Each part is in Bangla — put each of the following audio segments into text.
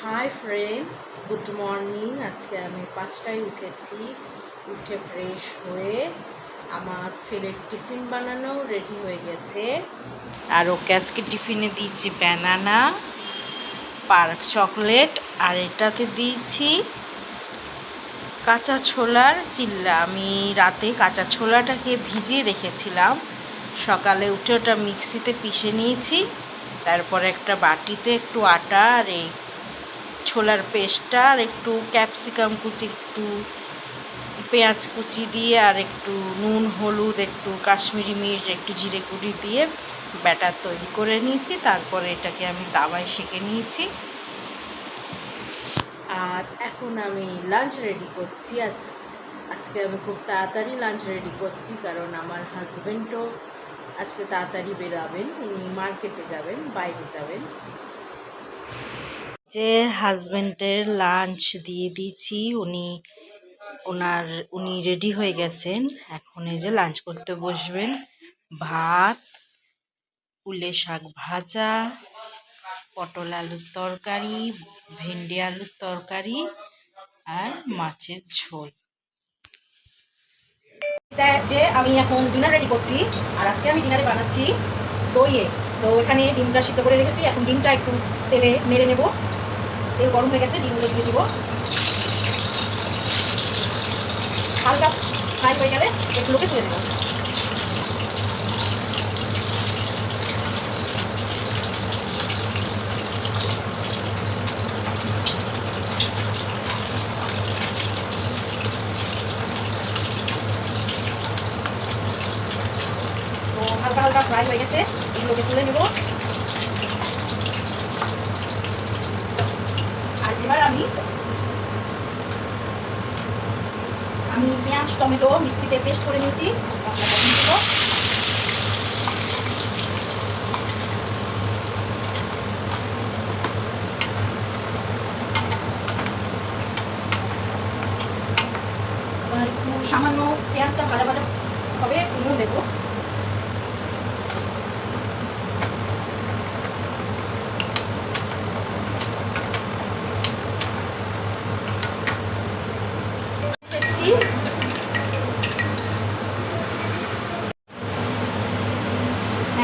Hi friends, good morning. আজকে আমি 5টায় উঠেছি। উঠে ফ্রেশ হয়ে আমার ছেলের টিফিন বানানো রেডি হয়ে গেছে। আর ওকে আজকে টিফিনে দিয়েছি ব্যানানা, পার্ক চকলেট, আর এটাতে দিয়েছি কাঁচা ছোলার চিল্লা। আমি রাতে কাঁচা ছোলাটাকে ভিজিয়ে রেখেছিলাম, সকালে উঠে ওটা মিক্সিতে পিষে নিয়েছি। তারপরে একটা বাটিতে একটু আটা আর এই ছোলার পেস্টটা আর একটু ক্যাপসিকাম কুচি, একটু পেঁয়াজ কুচি দিয়ে আর একটু নুন, হলুদ, একটু কাশ্মীরি মির্চ, একটু জিরে গুঁড়ি দিয়ে ব্যাটার তৈরি করে নিয়েছি। তারপরে এটাকে আমি তাওয়ায় সেঁকে নিয়েছি। আর এখন আমি লাঞ্চ রেডি করছি। আজকে আমি খুব তাড়াতাড়ি লাঞ্চ রেডি করছি, কারণ আমার হাজব্যান্ডও আজকে তাড়াতাড়ি বেরাবেন। উনি মার্কেটে যাবেন, বাইরে যাবেন। যে হাজব্যান্ডের লাঞ্চ দিয়ে দিয়েছি, উনি রেডি হয়ে গেছেন। এখন এই যে লাঞ্চ করতে বসবেন। ভাত, কুলে শাক ভাজা, পটল আলুর তরকারি, ভেন্ডি আলুর তরকারি আর মাছের ঝোল। যে আমি এখন ডিনার রেডি করছি, আর আজকে আমি ডিনারে বানাচ্ছি দইয়ে। তো এখানে ডিমটা সিদ্ধ করে রেখেছি। এখন ডিমটা একটু তেলে মেরে নেব। তেল গরম হয়ে গেছে, ডিমগুলো দিয়ে দিব। হালকা ফ্রাই হয়ে গেলে এগুলোকে তুলে দেবো। তো হালকা হালকা ফ্রাই হয়ে গেছে, এগুলোকে তুলে নেব। আর এবার আমি পেঁয়াজ টমেটো মিক্সিতে পেস্ট করে নিয়েছি, মশলাটা দিয়ে দেবো। একটু সামান্য পেঁয়াজটা ভাজা ভাজা হবে, নুন দেবো।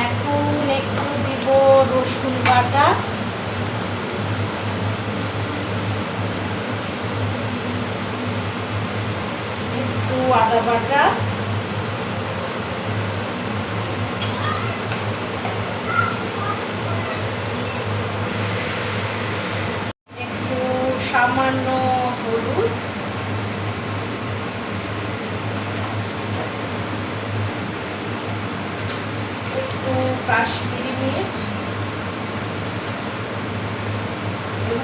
এখন একটু দিব রসুন বাটা, একটু আদা বাটা, একটু সামান্য হলুদ, একটু কাশ্মীরি মির্চ।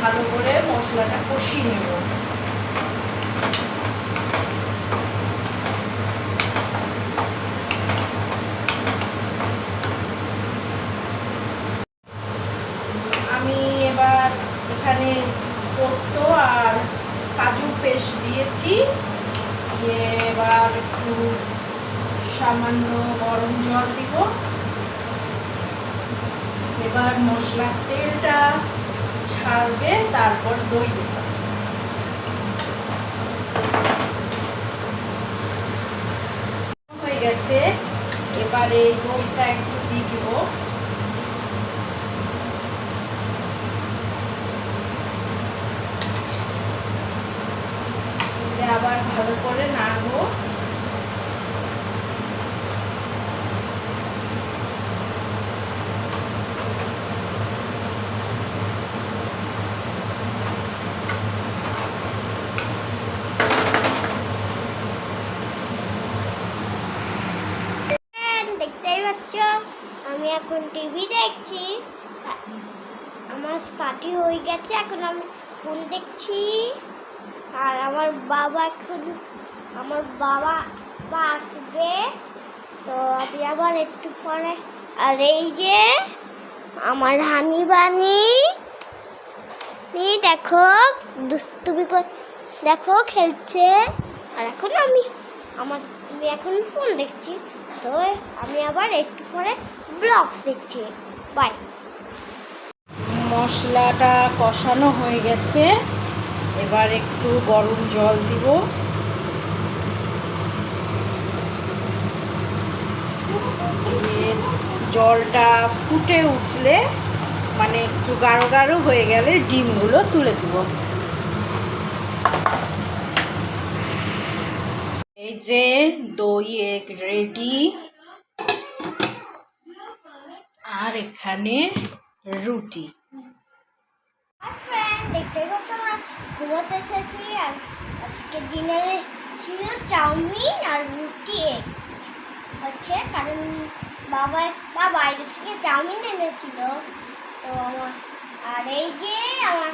ভালো করে মশলাটা কষিয়ে নেব। আমি এবার এখানে পোস্ত আর কাজু পেস্ট দিয়েছি। এবার একটু সামান্য গরম জল দিব। এবার মশলার তেলটা ছাড়বে, তারপর দই দেব। হয়ে গেছে, এবারে দইটা একটু দিয়ে দিব। আবার ভালো করে নাড়বো। দেখতেই পাচ্ছ আমি এখন টিভি দেখছি। আমার পার্টি হয়ে গেছে, এখন আমি ফোন দেখছি। আর আমার বাবা আসবে, তো আমি আবার একটু পরে। আর এই যে আমার হানি বানি, দেখো দুষ্টুমি দেখো খেলছে। আর এখন আমি এখন ফোন দেখছি। তো আমি আবার একটু পরে ব্লগস দেখছি। বাই। মশলাটা কষানো হয়ে গেছে, এবার একটু গরম জল দিব। জলটা ফুটে উঠলে মানে একটু গাঢ় গাঢ় হয়ে গেলে ডিমগুলো তুলে দিব। এই যে দই এগ রেডি, আর এখানে রুটি। দেখতে পাচ্ছ আমরা ঘুমাতে এসেছি, আর আজকে ডিনারে ছিল চাউমিন আর রুটি এগ হচ্ছে, কারণ মা বাইরে থেকে চাউমিন এনেছিল। তো আর এই যে আমার